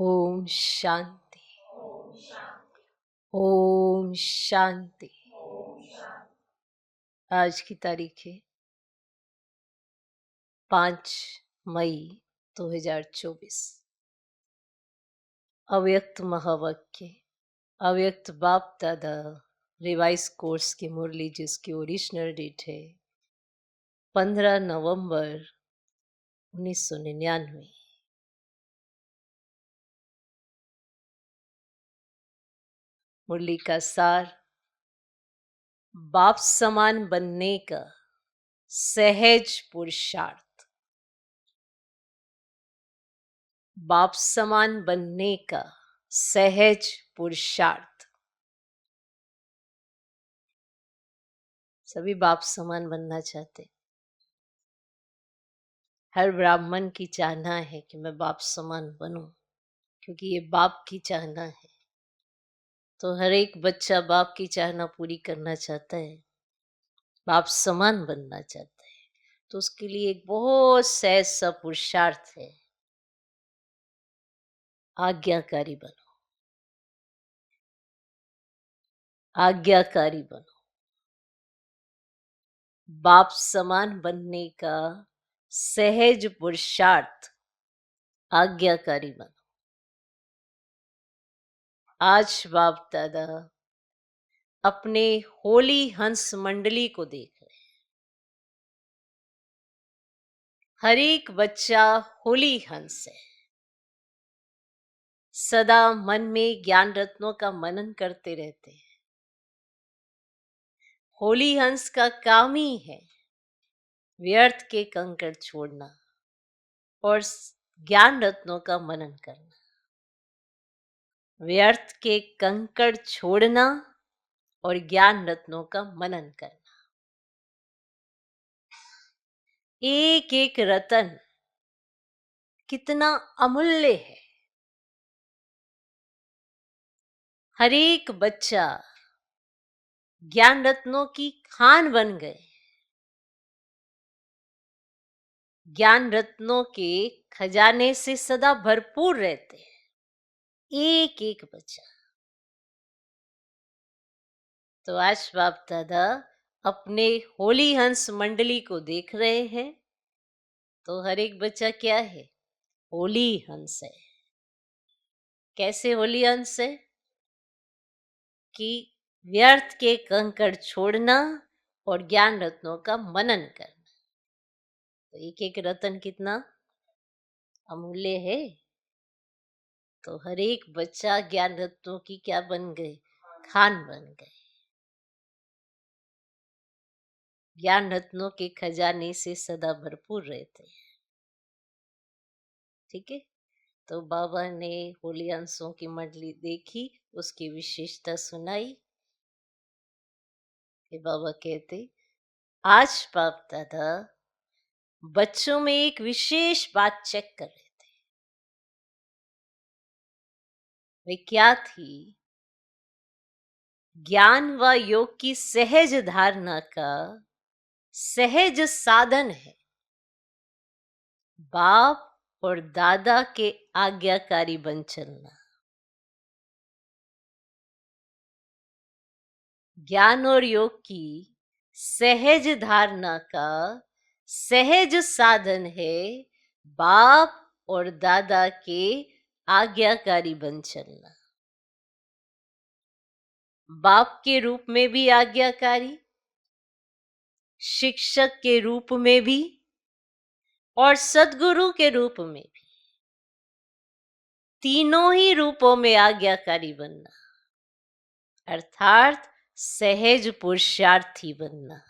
ओम शांति। ओम शांति। आज की तारीख है 5 मई 2024। अव्यक्त महावाक्य, अव्यक्त बाप दादा रिवाइज कोर्स की मुरली, जिसकी ओरिजिनल डेट है 15 नवंबर 1999। मुरली का सार, बाप समान बनने का सहज पुरुषार्थ। बाप समान बनने का सहज पुरुषार्थ। सभी बाप समान बनना चाहते। हर ब्राह्मण की चाहना है कि मैं बाप समान बनूं, क्योंकि ये बाप की चाहना है। तो हर एक बच्चा बाप की चाहना पूरी करना चाहता है, बाप समान बनना चाहता है। तो उसके लिए एक बहुत सहज सा पुरुषार्थ है, आज्ञाकारी बनो। आज्ञाकारी बनो। बाप समान बनने का सहज पुरुषार्थ, आज्ञाकारी बनो। आज बाप दादा अपने होली हंस मंडली को देख रहे हैं। हर एक बच्चा होली हंस है। सदा मन में ज्ञान रत्नों का मनन करते रहते हैं। होली हंस का काम ही है व्यर्थ के कंकड़ छोड़ना और ज्ञान रत्नों का मनन करना। व्यर्थ के कंकड़ छोड़ना और ज्ञान रत्नों का मनन करना। एक एक रतन कितना अमूल्य है। हर एक बच्चा ज्ञान रत्नों की खान बन गए। ज्ञान रत्नों के खजाने से सदा भरपूर रहते हैं एक एक बच्चा। तो आज बाप दादा अपने होली हंस मंडली को देख रहे हैं। तो हर एक बच्चा क्या है? होली हंस है। कैसे होली हंस है? कि व्यर्थ के कंकड़ छोड़ना और ज्ञान रत्नों का मनन करना। तो एक एक रतन कितना अमूल्य है। तो हर एक बच्चा ज्ञान रत्नों की क्या बन गए? खान बन गए। ज्ञान रत्नों के खजाने से सदा भरपूर रहते हैं। ठीक है। तो बाबा ने होली अंशों की मंडली देखी, उसकी विशेषता सुनाई। कि बाबा कहते आज बाप दादा बच्चों में एक विशेष बात चेक कर रहे थे। वे क्या थी? ज्ञान व योग की सहज धारणा का सहज साधन है बाप और दादा के आज्ञाकारी बन चलना। ज्ञान और योग की सहज धारणा का सहज साधन है बाप और दादा के आज्ञाकारी बन चलना। बाप के रूप में भी आज्ञाकारी, शिक्षक के रूप में भी और सद्गुरु के रूप में भी। तीनों ही रूपों में आज्ञाकारी बनना, अर्थात सहज पुरुषार्थी बनना।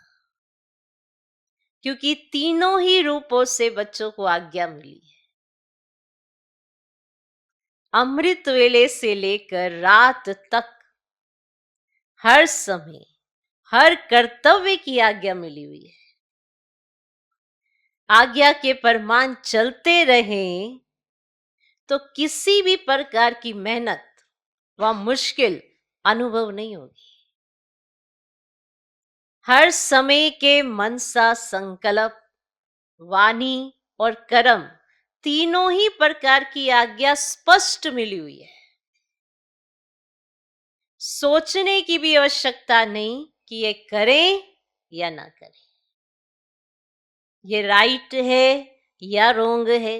क्योंकि तीनों ही रूपों से बच्चों को आज्ञा मिली है। अमृत वेले से लेकर रात तक हर समय हर कर्तव्य की आज्ञा मिली हुई है। आज्ञा के फरमान चलते रहें तो किसी भी प्रकार की मेहनत व मुश्किल अनुभव नहीं होगी। हर समय के मनसा संकल्प, वाणी और कर्म तीनों ही प्रकार की आज्ञा स्पष्ट मिली हुई है। सोचने की भी आवश्यकता नहीं कि ये करें या ना करें, ये राइट है या रोंग है।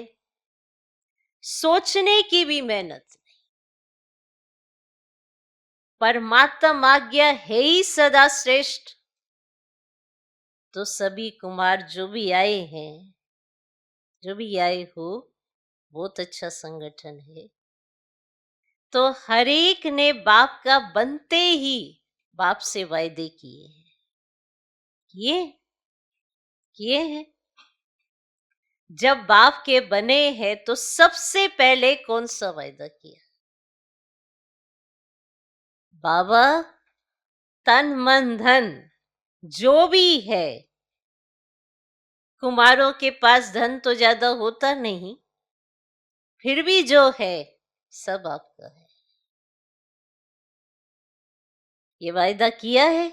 सोचने की भी मेहनत नहीं। परमात्मा आज्ञा है ही सदा श्रेष्ठ। तो सभी कुमार जो भी आए हैं, जो भी आए हो, बहुत अच्छा संगठन है। तो हर एक ने बाप का बनते ही बाप से वायदे किए हैं, किए किए हैं। जब बाप के बने हैं तो सबसे पहले कौन सा वायदा किया? बाबा तन मन धन जो भी है, कुमारों के पास धन तो ज्यादा होता नहीं, फिर भी जो है सब आपका है। ये वायदा किया है।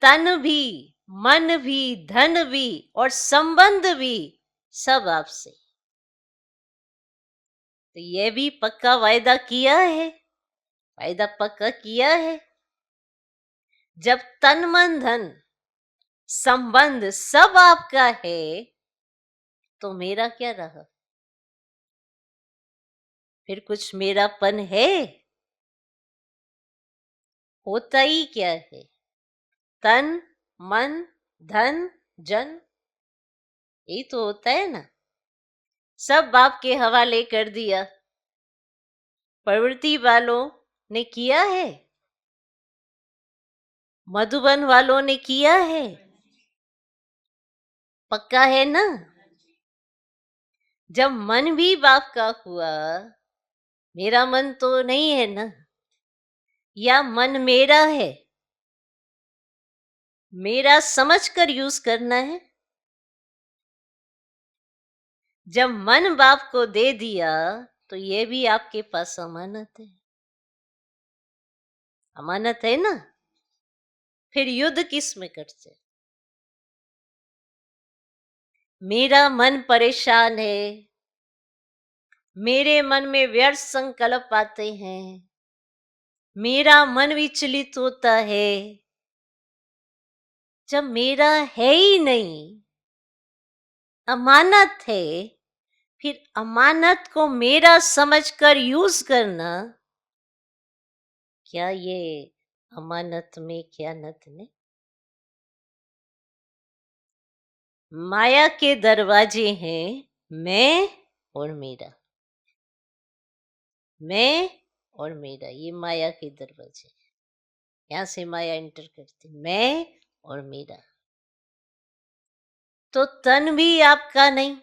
तन भी, मन भी, धन भी और संबंध भी सब आपसे। तो ये भी पक्का वायदा किया है, वायदा पक्का किया है। जब तन मन धन संबंध सब आपका है तो मेरा क्या रहा? फिर कुछ मेरापन है? होता ही क्या है? तन मन धन जन, यही तो होता है ना। सब बाप के हवाले कर दिया। प्रवृत्ति वालों ने किया है, मधुबन वालों ने किया है, पक्का है ना। जब मन भी बाप का हुआ, मेरा मन तो नहीं है ना, या मन मेरा है, मेरा समझकर यूज करना है। जब मन बाप को दे दिया तो ये भी आपके पास अमानत है, अमानत है ना। फिर युद्ध किस में करते? मेरा मन परेशान है, मेरे मन में व्यर्थ संकल्प आते हैं, मेरा मन विचलित होता है। जब मेरा है ही नहीं, अमानत है, फिर अमानत को मेरा समझकर यूज करना, क्या ये अमानत में खयानत नहीं? माया के दरवाजे हैं मैं और मेरा, मैं और मेरा, ये माया के दरवाजे। यहां से माया एंटर करती, मैं और मेरा। तो तन भी आपका नहीं,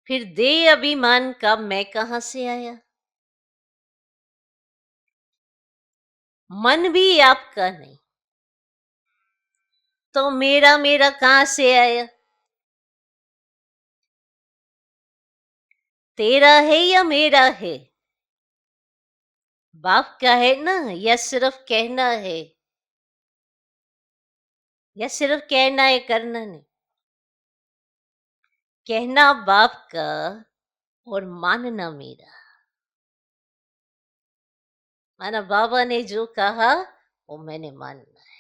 फिर देह अभिमान का मैं कहां से आया? मन भी आपका नहीं, तो मेरा मेरा कहां से आया? तेरा है या मेरा है? बाप का है ना, या सिर्फ कहना है? या सिर्फ कहना है, करना नहीं? कहना बाप का और मानना मेरा। माना बाबा ने जो कहा वो मैंने मानना है।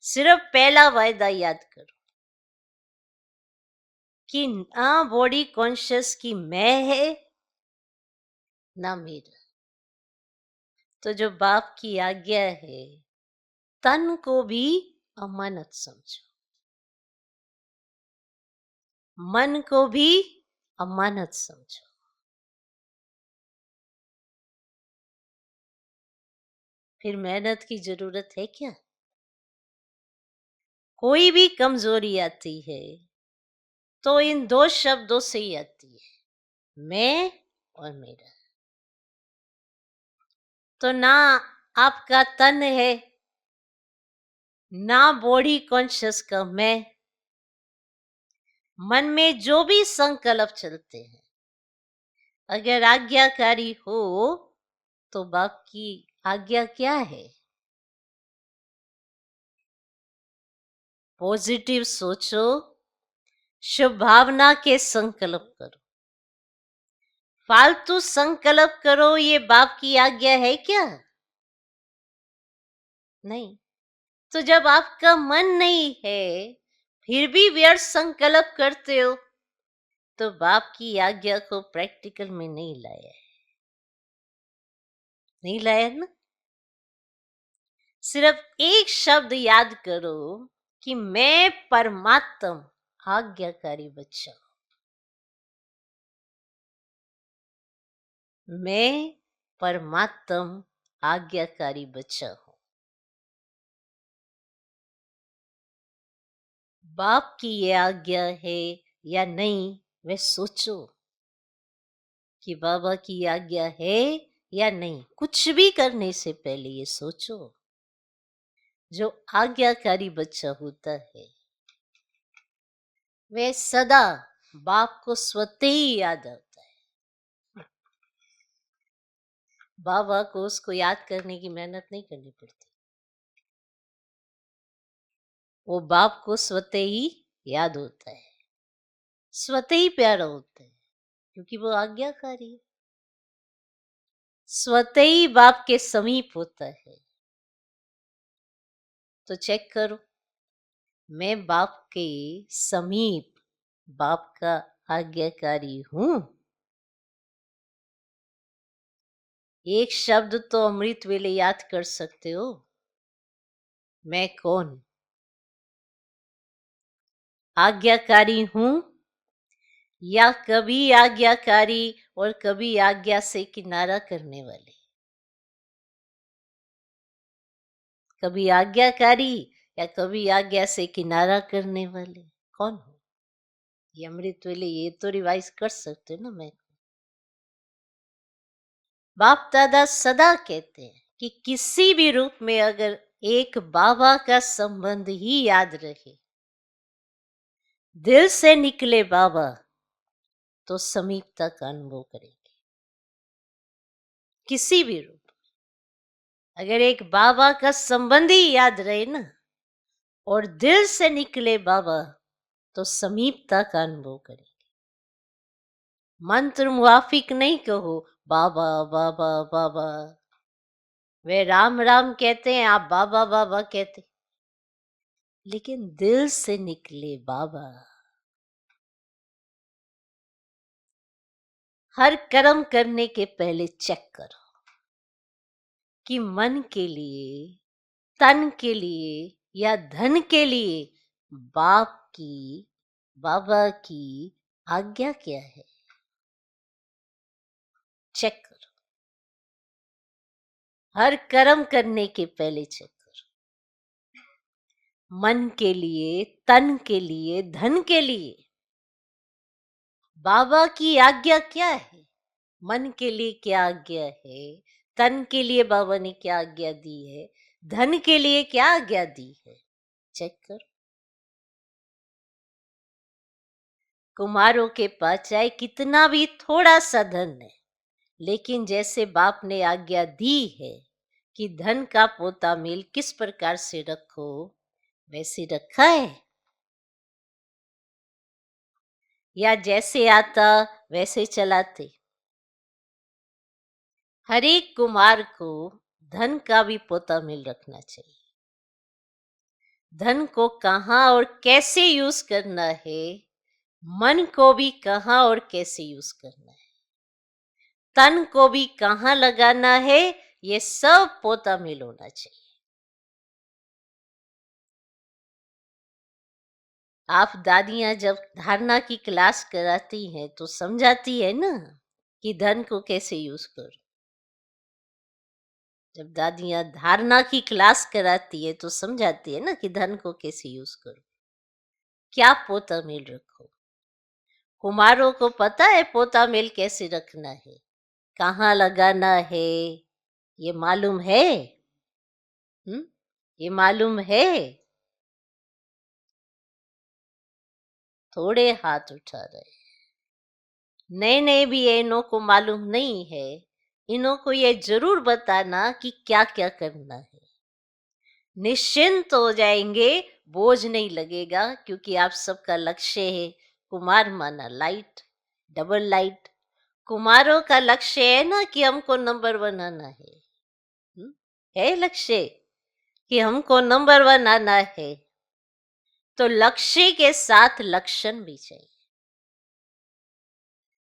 सिर्फ पहला वायदा याद करो कि ना बॉडी कॉन्शियस की मैं है ना मेरा। तो जो बाप की आज्ञा है, तन को भी अमानत समझो, मन को भी अमानत समझो। फिर मेहनत की जरूरत है क्या? कोई भी कमजोरी आती है तो इन दो शब्दों से ही आती है, मैं और मेरा। तो ना आपका तन है, ना बॉडी कॉन्शियस का मैं। मन में जो भी संकल्प चलते हैं, अगर आज्ञाकारी हो तो बाप की आज्ञा क्या है? पॉजिटिव सोचो, शुभ भावना के संकल्प करो। फालतू संकल्प करो, ये बाप की आज्ञा है क्या? नहीं। तो जब आपका मन नहीं है, फिर भी व्यर्थ संकल्प करते हो, तो बाप की आज्ञा को प्रैक्टिकल में नहीं लाया है। नहीं लाया ना? सिर्फ एक शब्द याद करो कि मैं परमात्म आज्ञाकारी बच्चा हूं। मैं परमात्म आज्ञाकारी बच्चा हूं। बाप की ये आज्ञा है या नहीं, वे सोचो कि बाबा की आज्ञा है या नहीं। कुछ भी करने से पहले ये सोचो। जो आज्ञाकारी बच्चा होता है, वह सदा बाप को स्वतः ही याद आता है। बाबा को उसको याद करने की मेहनत नहीं करनी पड़ती। वो बाप को स्वतः ही याद होता है, स्वतः ही प्यारा होता है, क्योंकि वो आज्ञाकारी है। स्वतः ही बाप के समीप होता है। तो चेक करो, मैं बाप के समीप, बाप का आज्ञाकारी हूं। एक शब्द तो अमृत वेले याद कर सकते हो, मैं कौन? आज्ञाकारी हूं या कभी आज्ञाकारी और कभी आज्ञा से किनारा करने वाले? कभी आज्ञाकारी या कभी आज्ञा से किनारा करने वाले? कौन हो? ये अमृत वेले ये तो रिवाइज कर सकते हो ना। मैं बाप दादा सदा कहते हैं कि किसी भी रूप में अगर एक बाबा का संबंध ही याद रहे, दिल से निकले बाबा, तो समीपता का अनुभव करेंगे। किसी भी रूप, अगर एक बाबा का संबंध ही याद रहे ना, और दिल से निकले बाबा, तो समीपता का अनुभव करेंगे। मंत्र मुआफिक नहीं कहो बाबा बाबा बाबा। वे राम राम कहते हैं, आप बाबा बाबा कहते, लेकिन दिल से निकले बाबा। हर कर्म करने के पहले चेक करो कि मन के लिए, तन के लिए या धन के लिए बाप की, बाबा की आज्ञा क्या है। चेक करो, हर कर्म करने के पहले चेक करो। मन के लिए, तन के लिए, धन के लिए बाबा की आज्ञा क्या है। मन के लिए क्या आज्ञा है, तन के लिए बाबा ने क्या आज्ञा दी है, धन के लिए क्या आज्ञा दी है। चेक करो। कुमारों के पास चाहे कितना भी थोड़ा सा धन है, लेकिन जैसे बाप ने आज्ञा दी है कि धन का पोता मेल किस प्रकार से रखो, वैसे रखा है, या जैसे आता वैसे चलाते। हर एक कुमार को धन का भी पोता मेल रखना चाहिए। धन को कहाँ और कैसे यूज करना है, मन को भी कहाँ और कैसे यूज करना है, तन को भी कहाँ लगाना है, ये सब पोता मेल होना चाहिए। आप दादियां जब धारणा की क्लास कराती हैं तो समझाती है ना कि धन को कैसे यूज करो। जब दादियां धारणा की क्लास कराती है तो समझाती है ना कि धन को कैसे यूज करो, क्या पोता मेल रखो। कुमारों को पता है पोता मेल कैसे रखना है, कहाँ लगाना है, ये मालूम है। ये मालूम है। थोड़े हाथ उठा रहे, नए नए भी है, इन्हों को मालूम नहीं है। इन्हों को ये जरूर बताना कि क्या क्या करना है। निश्चिंत हो जाएंगे, बोझ नहीं लगेगा, क्योंकि आप सबका लक्ष्य है कुमार माना लाइट, डबल लाइट। कुमारों का लक्ष्य है ना कि हमको नंबर 1 आना है। हम्म, है लक्ष्य कि हमको नंबर 1 आना है, तो लक्ष्य के साथ लक्षण भी चाहिए।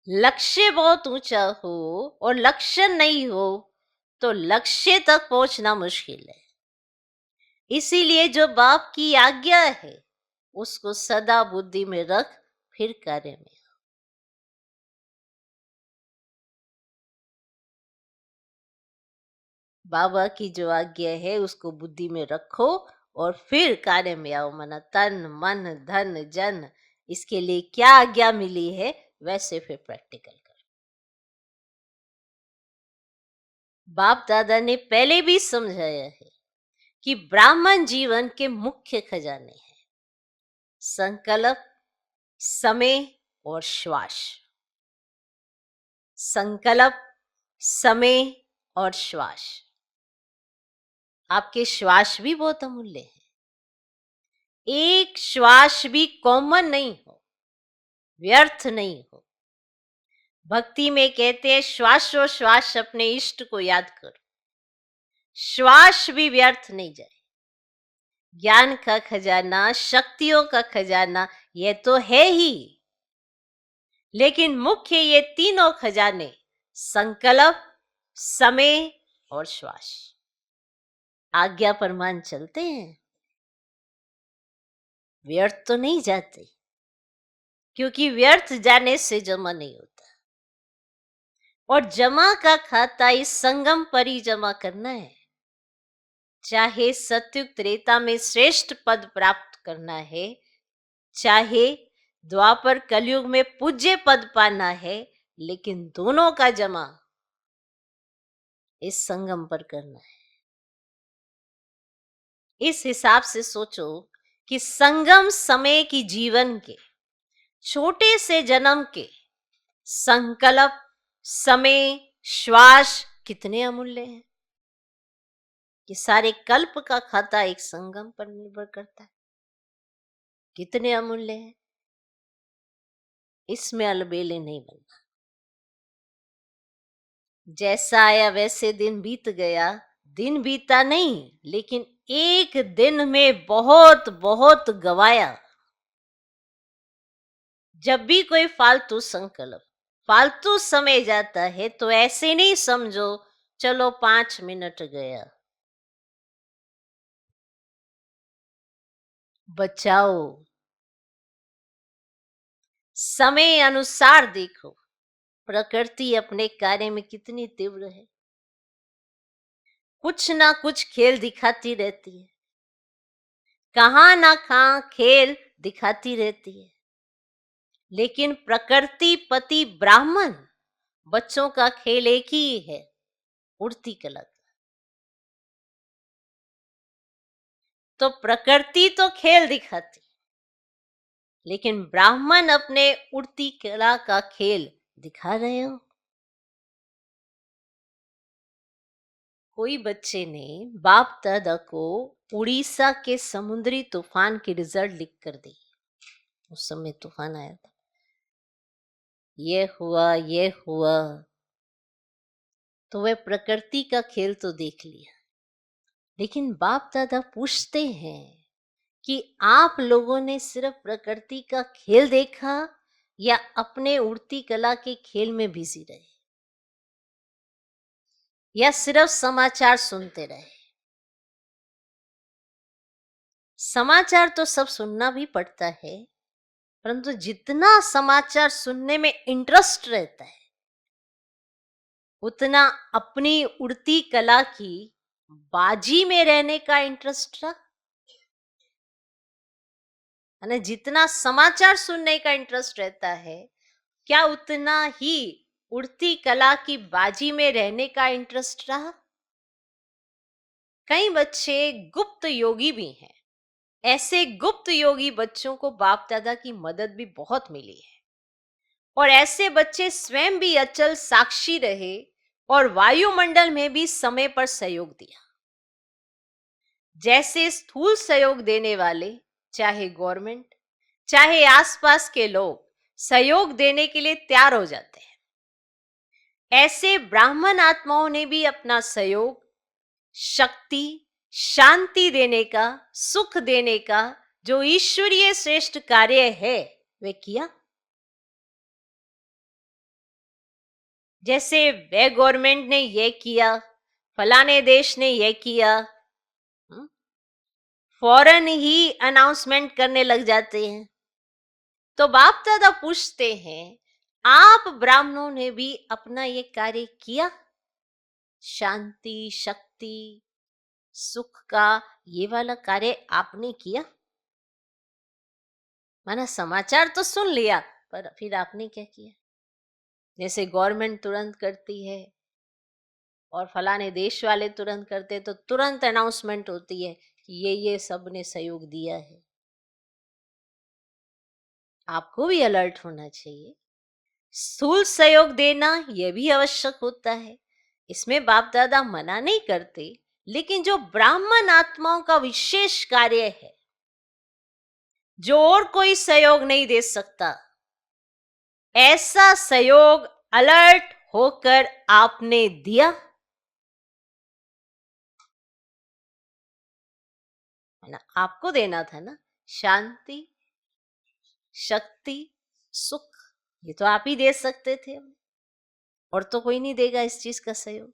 लक्ष्य बहुत ऊंचा हो और लक्षण नहीं हो तो लक्ष्य तक पहुंचना मुश्किल है। इसीलिए जो बाप की आज्ञा है उसको सदा बुद्धि में रख, फिर कार्य में। बाबा की जो आज्ञा है उसको बुद्धि में रखो और फिर कार्य में आओ। मना तन मन धन जन, इसके लिए क्या आज्ञा मिली है वैसे फिर प्रैक्टिकल करो। बाप दादा ने पहले भी समझाया है कि ब्राह्मण जीवन के मुख्य खजाने हैं संकल्प, समय और श्वास। संकल्प, समय और श्वास। आपके श्वास भी बहुत अमूल्य है। एक श्वास भी कॉमन नहीं हो, व्यर्थ नहीं हो। भक्ति में कहते हैं श्वासोश्वास अपने इष्ट को याद करो। श्वास भी व्यर्थ नहीं जाए। ज्ञान का खजाना, शक्तियों का खजाना ये तो है ही, लेकिन मुख्य ये तीनों खजाने संकल्प, समय और श्वास। आज्ञा पर मान चलते हैं, व्यर्थ तो नहीं जाते, क्योंकि व्यर्थ जाने से जमा नहीं होता। और जमा का खाता इस संगम पर ही जमा करना है। चाहे सत्युग त्रेता में श्रेष्ठ पद प्राप्त करना है, चाहे द्वापर कलयुग में पूज्य पद पाना है, लेकिन दोनों का जमा इस संगम पर करना है। इस हिसाब से सोचो कि संगम समय की जीवन के छोटे से जन्म के संकल्प, समय, श्वास कितने अमूल्य हैं। कि सारे कल्प का खाता एक संगम पर निर्भर करता है, कितने अमूल्य हैं। इसमें अलबेले नहीं बनना। जैसा आया वैसे दिन बीत गया, दिन बीता नहीं, लेकिन एक दिन में बहुत बहुत गवाया। जब भी कोई फालतू संकल्प, फालतू समय जाता है तो ऐसे नहीं समझो चलो 5 मिनट गया। बचाओ, समय अनुसार देखो प्रकृति अपने कार्य में कितनी तीव्र है। कुछ ना कुछ खेल दिखाती रहती है, कहां ना कहां खेल दिखाती रहती है। लेकिन प्रकृति पति ब्राह्मण बच्चों का खेल एक ही है, उड़ती कला। तो प्रकृति तो खेल दिखाती, लेकिन ब्राह्मण अपने उड़ती कला का खेल दिखा रहे हो। कोई बच्चे ने बाप दादा को उड़ीसा के समुद्री तूफान की रिजल्ट लिख कर दी। उस समय तूफान आया था, ये हुआ ये हुआ, तो वह प्रकृति का खेल तो देख लिया। लेकिन बाप दादा पूछते हैं कि आप लोगों ने सिर्फ प्रकृति का खेल देखा या अपने उड़ती कला के खेल में बिजी रहे, या सिर्फ समाचार सुनते रहे। समाचार तो सब सुनना भी पड़ता है, परंतु जितना समाचार सुनने में इंटरेस्ट रहता है, उतना अपनी उड़ती कला की बाजी में रहने का इंटरेस्ट रहा। यानी जितना समाचार सुनने का इंटरेस्ट रहता है, क्या उतना ही उड़ती कला की बाजी में रहने का इंटरेस्ट रहा। कई बच्चे गुप्त योगी भी हैं। ऐसे गुप्त योगी बच्चों को बाप दादा की मदद भी बहुत मिली है, और ऐसे बच्चे स्वयं भी अचल साक्षी रहे और वायुमंडल में भी समय पर सहयोग दिया। जैसे स्थूल सहयोग देने वाले चाहे गवर्नमेंट, चाहे आसपास के लोग सहयोग देने के लिए तैयार हो जाते हैं। ऐसे ब्राह्मण आत्माओं ने भी अपना सहयोग, शक्ति, शांति देने का, सुख देने का जो ईश्वरीय श्रेष्ठ कार्य है वे किया। जैसे वे गवर्नमेंट ने ये किया, फलाने देश ने ये किया, फौरन ही अनाउंसमेंट करने लग जाते हैं। तो बाप दादा पूछते हैं, आप ब्राह्मणों ने भी अपना ये कार्य किया? शांति, शक्ति, सुख का ये वाला कार्य आपने किया? माना समाचार तो सुन लिया, पर फिर आपने क्या किया? जैसे गवर्नमेंट तुरंत करती है और फलाने देश वाले तुरंत करते, तो तुरंत अनाउंसमेंट होती है कि ये सब ने सहयोग दिया है। आपको भी अलर्ट होना चाहिए। स्थूल सहयोग देना यह भी आवश्यक होता है, इसमें बाप दादा मना नहीं करते, लेकिन जो ब्राह्मण आत्माओं का विशेष कार्य है, जो और कोई सहयोग नहीं दे सकता, ऐसा सहयोग अलर्ट होकर आपने दिया है ना। आपको देना था ना, शांति, शक्ति, सुख, ये तो आप ही दे सकते थे, और तो कोई नहीं देगा इस चीज का सहयोग।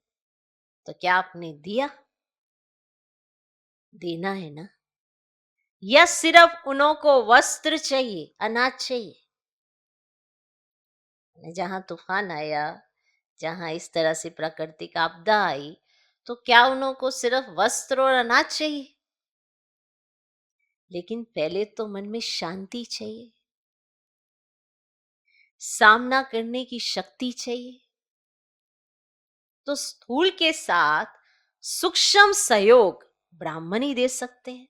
तो क्या आपने दिया? देना है ना। या सिर्फ उन्हों को वस्त्र चाहिए, अनाज चाहिए? जहां तूफान आया, जहां इस तरह से प्राकृतिक आपदा आई, तो क्या उन्हों को सिर्फ वस्त्र और अनाज चाहिए? लेकिन पहले तो मन में शांति चाहिए, सामना करने की शक्ति चाहिए। तो स्थूल के साथ सूक्ष्म सहयोग ब्राह्मण ही दे सकते हैं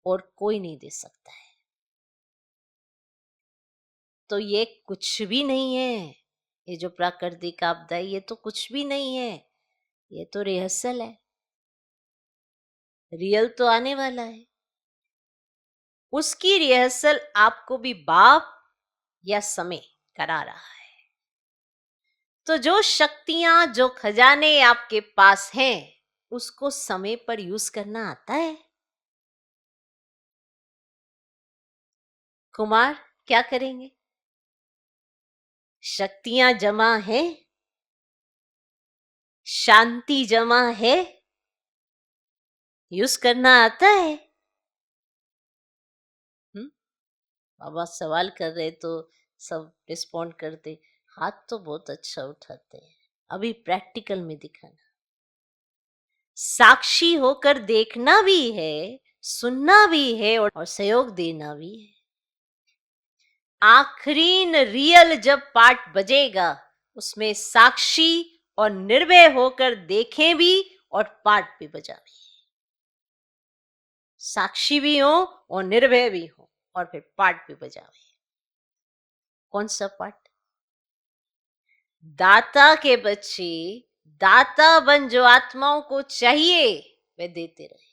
और कोई नहीं दे सकता है। तो ये कुछ भी नहीं है, ये जो प्राकृतिक आपदा है ये तो कुछ भी नहीं है, ये तो रिहर्सल है। रियल तो आने वाला है, उसकी रिहर्सल आपको भी बाप या समय करा रहा है। तो जो शक्तियां, जो खजाने आपके पास हैं, उसको समय पर यूज करना आता है। कुमार क्या करेंगे? शक्तियां जमा है, शांति जमा है, यूज करना आता है। बाबा सवाल कर रहे तो सब रिस्पॉन्ड करते, हाथ तो बहुत अच्छा उठाते हैं। अभी प्रैक्टिकल में दिखाना, साक्षी होकर देखना भी है, सुनना भी है और सहयोग देना भी है। आखरीन रियल जब पार्ट बजेगा, उसमें साक्षी और निर्भय होकर देखें भी और पार्ट भी बजावे। साक्षी भी हो और निर्भय भी हो और फिर पार्ट भी बजावे। कौन सा पार्ट? दाता के बच्चे दाता बन जो आत्माओं को चाहिए वे देते रहे।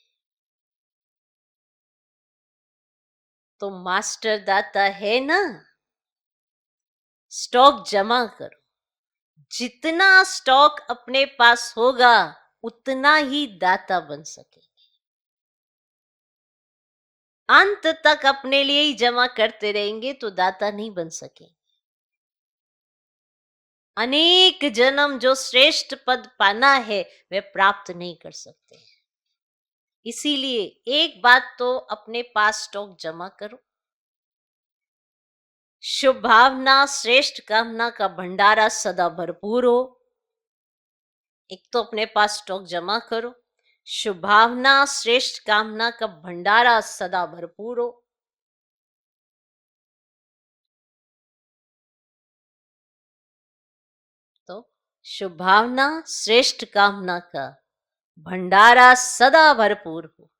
तो मास्टर दाता है ना, स्टॉक जमा करो। जितना स्टॉक अपने पास होगा उतना ही दाता बन सके। अंत तक अपने लिए ही जमा करते रहेंगे तो दाता नहीं बन सके। अनेक जन्म जो श्रेष्ठ पद पाना है वे प्राप्त नहीं कर सकते। इसीलिए एक बात तो अपने पास स्टॉक जमा करो। शुभ भावना, श्रेष्ठ कामना का भंडारा सदा भरपूर हो। एक तो अपने पास स्टॉक जमा करो, शुभ भावना, श्रेष्ठ कामना का भंडारा सदा भरपूर हो। तो शुभ भावना, श्रेष्ठ कामना का भंडारा सदा भरपूर हो।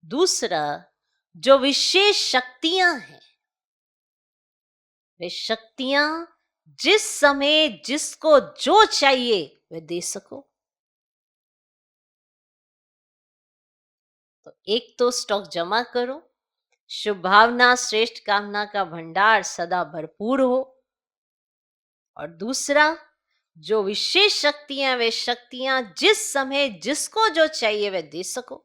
दूसरा, जो विशेष शक्तियां हैं, वे शक्तियां जिस समय जिसको जो चाहिए वे दे सको। तो एक तो स्टॉक जमा करो, शुभ भावना श्रेष्ठ कामना का भंडार सदा भरपूर हो। और दूसरा, जो विशेष शक्तियां वे शक्तियां जिस समय जिसको जो चाहिए वह दे सको।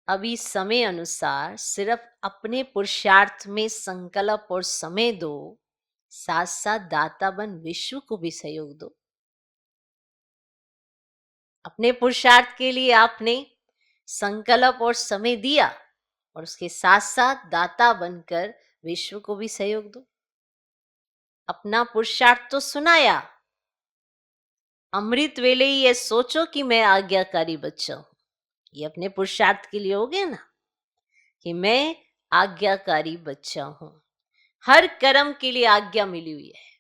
अभी समय अनुसार सिर्फ अपने पुरुषार्थ में संकल्प और समय दो, साथ साथ दाता बन विश्व को भी सहयोग दो। अपने पुरुषार्थ के लिए आपने संकल्प और समय दिया और उसके साथ साथ दाता बनकर विश्व को भी सहयोग दो। अपना पुरुषार्थ तो सुनाया, अमृत वेले ही ये सोचो कि मैं आज्ञाकारी बच्चा हूं। ये अपने पुरुषार्थ के लिए हो गया ना, कि मैं आज्ञाकारी बच्चा हूं। हर कर्म के लिए आज्ञा मिली हुई है,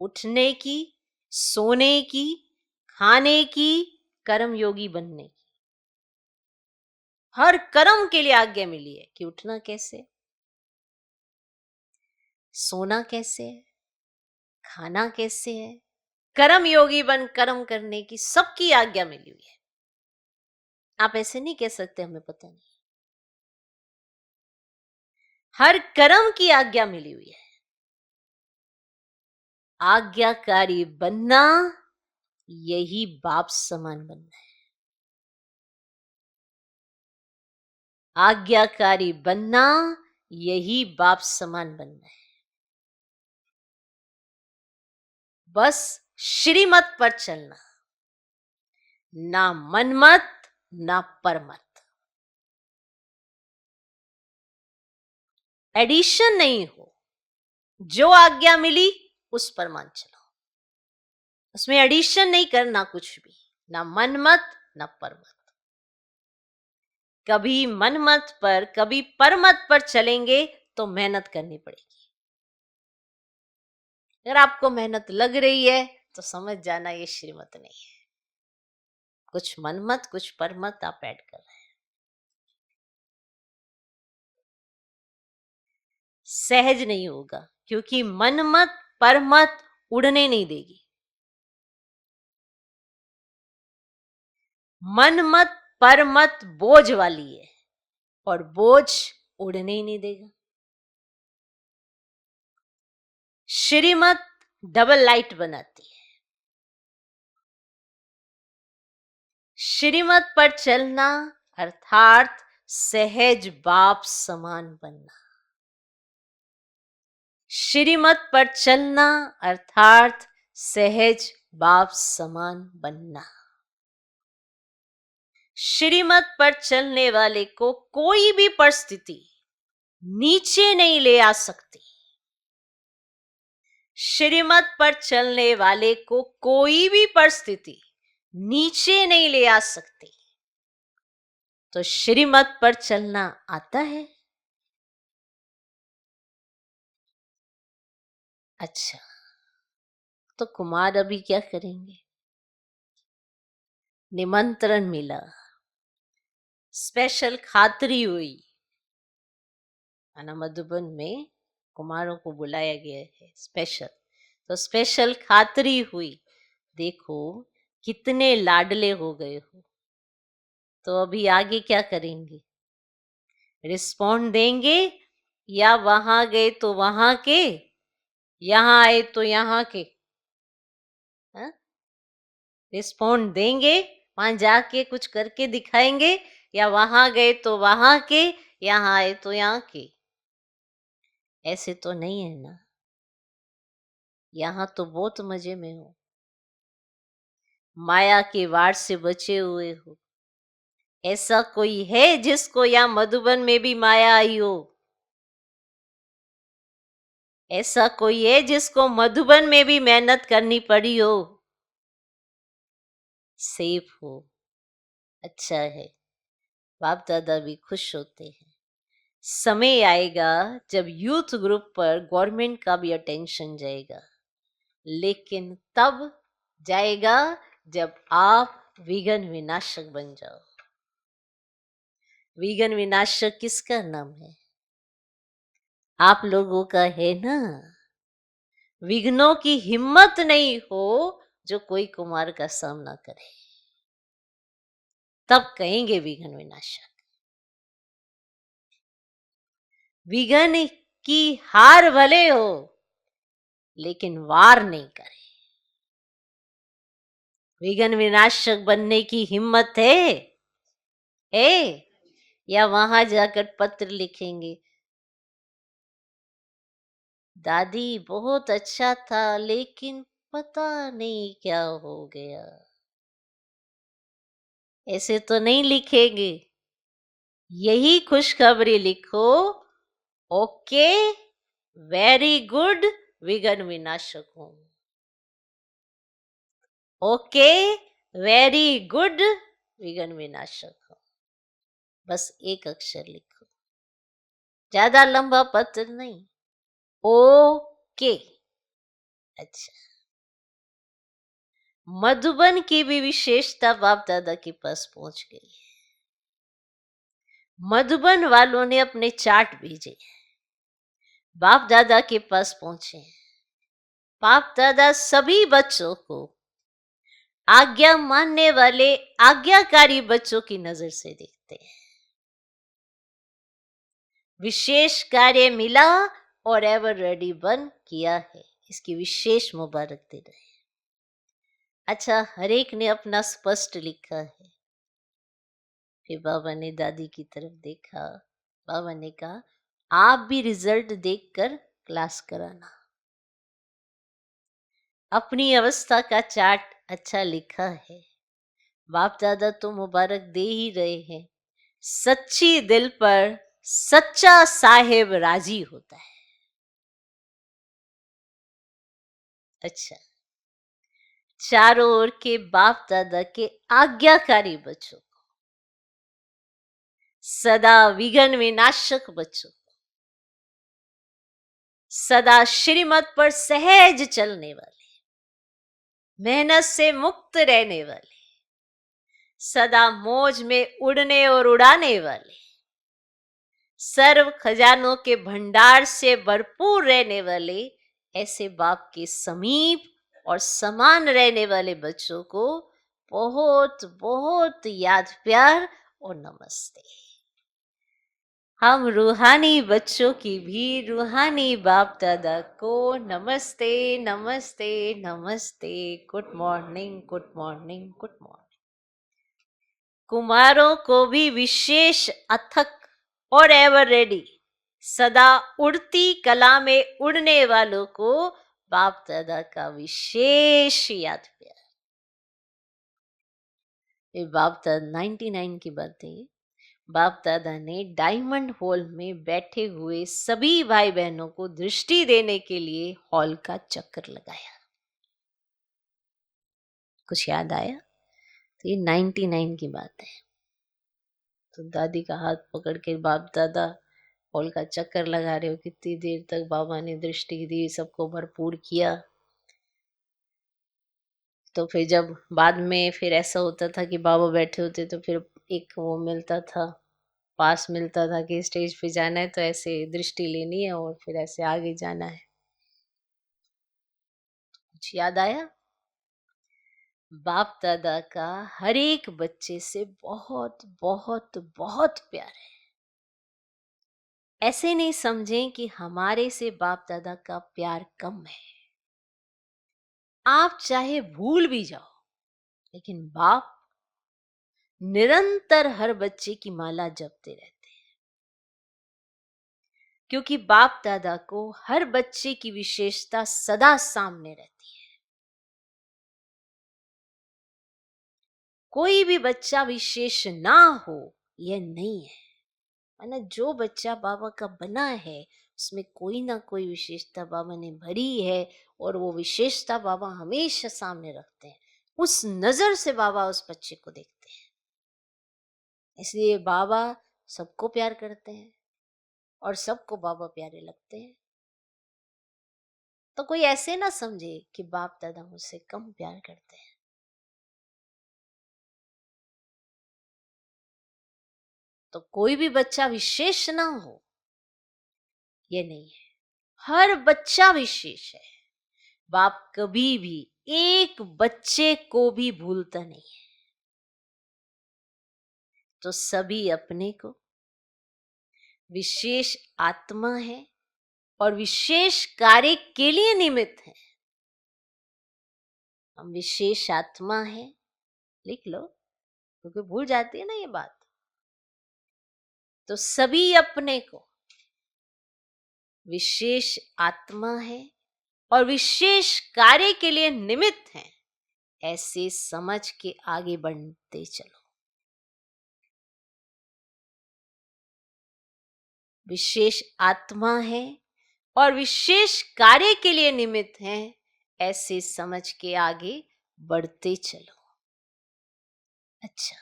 उठने की, सोने की, खाने की, कर्म योगी बनने की। हर कर्म के लिए आज्ञा मिली है कि उठना कैसे, सोना कैसे है, खाना कैसे है। कर्म योगी बन कर्म करने की सबकी आज्ञा मिली हुई है। आप ऐसे नहीं कह सकते हमें पता नहीं। हर कर्म की आज्ञा मिली हुई है। आज्ञाकारी बनना, यही बाप समान बनना है। आज्ञाकारी बनना, यही बाप समान बनना है। बस श्रीमत पर चलना, ना मनमत ना परमत। एडिशन नहीं हो, जो आज्ञा मिली उस पर मान चलो। उसमें एडिशन नहीं करना कुछ भी, ना मनमत ना परमत। कभी मनमत पर कभी परमत पर चलेंगे तो मेहनत करनी पड़ेगी। अगर आपको मेहनत लग रही है तो समझ जाना ये श्रीमत नहीं है। कुछ मनमत कुछ परमत आप ऐड कर रहे हैं। सहज नहीं होगा, क्योंकि मनमत परमत उड़ने नहीं देगी। मनमत परमत बोझ वाली है और बोझ उड़ने ही नहीं देगा। श्रीमत डबल लाइट बनाती है। श्रीमत पर चलना अर्थात सहज बाप समान बनना। श्रीमत पर चलना अर्थात सहज बाप समान बनना। श्रीमत पर चलने वाले को कोई भी परिस्थिति नीचे नहीं ले आ सकती। श्रीमत पर चलने वाले को कोई भी परिस्थिति नीचे नहीं ले आ सकती। तो श्रीमत पर चलना आता है। अच्छा, तो कुमार अभी क्या करेंगे? निमंत्रण मिला, स्पेशल खातरी हुई, मधुबन में कुमारों को बुलाया गया है स्पेशल। तो स्पेशल खातरी हुई, देखो कितने लाडले हो गए हो। तो अभी आगे क्या करेंगे? रिस्पॉन्ड देंगे या वहां गए तो वहां के, यहां आए तो यहां के? रिस्पॉन्ड देंगे, वहां जाके कुछ करके दिखाएंगे, या वहां गए तो वहां के, यहां आए तो यहाँ के? ऐसे तो नहीं है ना। यहां तो बहुत मजे में हो, माया के वार से बचे हुए हो। ऐसा कोई है जिसको यहाँ मधुबन में भी माया आई हो? ऐसा कोई है जिसको मधुबन में भी मेहनत करनी पड़ी हो? सेफ हो, अच्छा है। बाप दादा भी खुश होते हैं। समय आएगा जब यूथ ग्रुप पर गवर्नमेंट का भी अटेंशन जाएगा, लेकिन तब जाएगा जब आप विघ्न विनाशक बन जाओ। विघ्न विनाशक किसका नाम है? आप लोगों का है ना। विघ्नों की हिम्मत नहीं हो जो कोई कुमार का सामना करे, तब कहेंगे विघ्न विनाशक। विघन की हार भले हो लेकिन वार नहीं करे। विघन विनाशक बनने की हिम्मत है या वहां जाकर पत्र लिखेंगे, दादी बहुत अच्छा था लेकिन पता नहीं क्या हो गया। ऐसे तो नहीं लिखेंगे। यही खुशखबरी लिखो, ओके वेरी गुड विघन विनाशक हूं। ओके वेरी गुड विघन विनाशक हूं। बस एक अक्षर लिखो, ज्यादा लंबा पत्र नहीं। ओके। अच्छा, मधुबन की भी विशेषता बाप दादा के पास पहुंच गई। मधुबन वालों ने अपने चार्ट भेजे, बाप दादा के पास पहुंचे। बाप दादा सभी बच्चों को आज्ञा मानने वाले आज्ञाकारी बच्चों की नजर से देखते हैं। विशेष कार्य मिला और एवर रेडी बन किया है, इसकी विशेष मुबारक दे रहे हैं। अच्छा, हर एक ने अपना स्पष्ट लिखा है। फिर बाबा ने दादी की तरफ देखा। बाबा ने कहा, आप भी रिजल्ट देखकर क्लास कराना। अपनी अवस्था का चार्ट अच्छा लिखा है। बाप दादा तो मुबारक दे ही रहे हैं। सच्ची दिल पर सच्चा साहेब राजी होता है। अच्छा, चारों ओर के बाप दादा के आज्ञाकारी बच्चों, सदा विघन विनाशक बच्चों, सदा श्रीमत पर सहज चलने वाले, मेहनत से मुक्त रहने वाले, सदा मौज में उड़ने और उड़ाने वाले, सर्व खजानों के भंडार से भरपूर रहने वाले, ऐसे बाप के समीप और समान रहने वाले बच्चों को बहुत बहुत याद प्यार और नमस्ते। हम रूहानी बच्चों की भी रूहानी बाप दादा को नमस्ते नमस्ते नमस्ते। Good morning good morning good morning. कुमारों को भी विशेष अथक और एवर रेडी, सदा उड़ती कला में उड़ने वालों को बाप दादा का विशेष याद प्यार। ये बाप दादा 99 की बात है। बाप दादा ने डायमंड हॉल में बैठे हुए सभी भाई बहनों को दृष्टि देने के लिए हॉल का चक्कर लगाया। कुछ याद आया? तो ये 99 की बात है। तो दादी का हाथ पकड़ के बाप दादा हॉल का चक्कर लगा रहे हो, कितनी देर तक बाबा ने दृष्टि दी, सबको भरपूर किया। तो फिर जब बाद में फिर ऐसा होता था कि बाबा बैठे होते तो फिर एक वो मिलता था, पास मिलता था कि स्टेज पे जाना है तो ऐसे दृष्टि लेनी है और फिर ऐसे आगे जाना है। कुछ याद आया? बाप दादा का हर एक बच्चे से बहुत बहुत बहुत प्यार है। ऐसे नहीं समझें कि हमारे से बाप दादा का प्यार कम है। आप चाहे भूल भी जाओ लेकिन बाप निरंतर हर बच्चे की माला जपते रहते हैं, क्योंकि बाप दादा को हर बच्चे की विशेषता सदा सामने रहती है। कोई भी बच्चा विशेष ना हो यह नहीं है, माना जो बच्चा बाबा का बना है उसमें कोई ना कोई विशेषता बाबा ने भरी है और वो विशेषता बाबा हमेशा सामने रखते हैं। उस नजर से बाबा उस बच्चे को देखते हैं। इसलिए बाबा सबको प्यार करते हैं और सबको बाबा प्यारे लगते हैं। तो कोई ऐसे ना समझे कि बाप दादा मुझसे कम प्यार करते हैं। तो कोई भी बच्चा विशेष ना हो ये नहीं है, हर बच्चा विशेष है। बाप कभी भी एक बच्चे को भी भूलता नहीं है। तो सभी अपने को विशेष आत्मा है और विशेष कार्य के लिए निमित्त है। हम विशेष आत्मा है, लिख लो क्योंकि भूल जाती है ना ये बात। तो सभी अपने को विशेष आत्मा है और विशेष कार्य के लिए निमित्त है, ऐसे समझ के आगे बढ़ते चलो। विशेष आत्मा है और विशेष कार्य के लिए निमित्त है, ऐसे समझ के आगे बढ़ते चलो। अच्छा,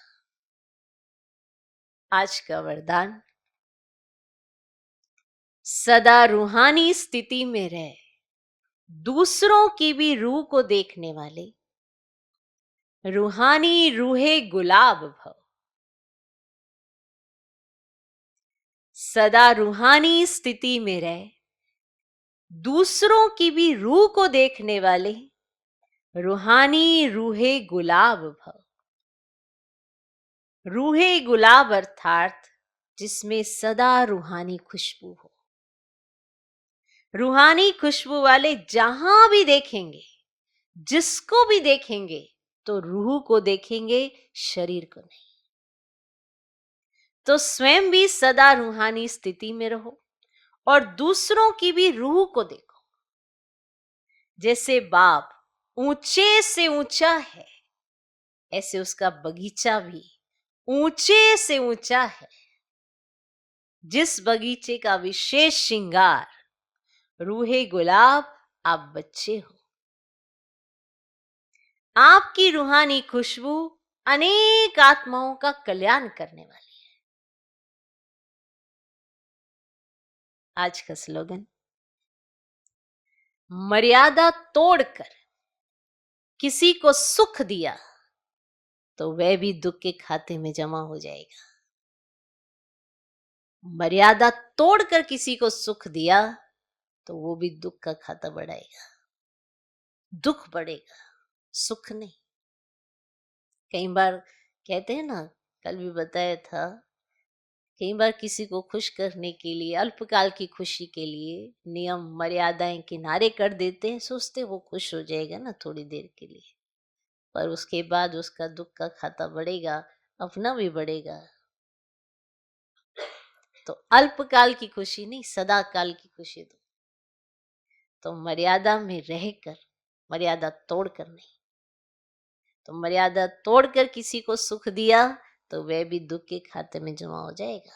आज का वरदान, सदा रूहानी स्थिति में रहे, दूसरों की भी रूह को देखने वाले रूहानी रूहे गुलाब भव। सदा रूहानी स्थिति में रहे, दूसरों की भी रूह को देखने वाले रूहानी रूहे गुलाब भव। रूहे गुलाब अर्थात जिसमें सदा रूहानी खुशबू हो। रूहानी खुशबू वाले जहां भी देखेंगे, जिसको भी देखेंगे, तो रूह को देखेंगे, शरीर को नहीं। तो स्वयं भी सदा रूहानी स्थिति में रहो और दूसरों की भी रूह को देखो। जैसे बाप ऊंचे से ऊंचा है, ऐसे उसका बगीचा भी ऊंचे से ऊंचा है। जिस बगीचे का विशेष श्रृंगार रूहे गुलाब आप बच्चे हो। आपकी रूहानी खुशबू अनेक आत्माओं का कल्याण करने वाली है। आज का स्लोगन, मर्यादा तोड़कर किसी को सुख दिया तो वह भी दुख के खाते में जमा हो जाएगा। मर्यादा तोड़कर किसी को सुख दिया तो वो भी दुख का खाता बढ़ाएगा, दुख बढ़ेगा, सुख नहीं। कई बार कहते हैं ना, कल भी बताया था, कई बार किसी को खुश करने के लिए, अल्पकाल की खुशी के लिए नियम मर्यादाएं किनारे कर देते हैं, सोचते वो खुश हो जाएगा ना थोड़ी देर के लिए, पर उसके बाद उसका दुख का खाता बढ़ेगा, अपना भी बढ़ेगा। तो अल्पकाल की खुशी नहीं, सदा काल की खुशी दो। तो मर्यादा में रहकर, मर्यादा तोड़कर नहीं। तो मर्यादा तोड़कर किसी को सुख दिया तो वह भी दुख के खाते में जमा हो जाएगा।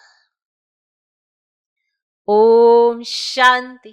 ओम शांति।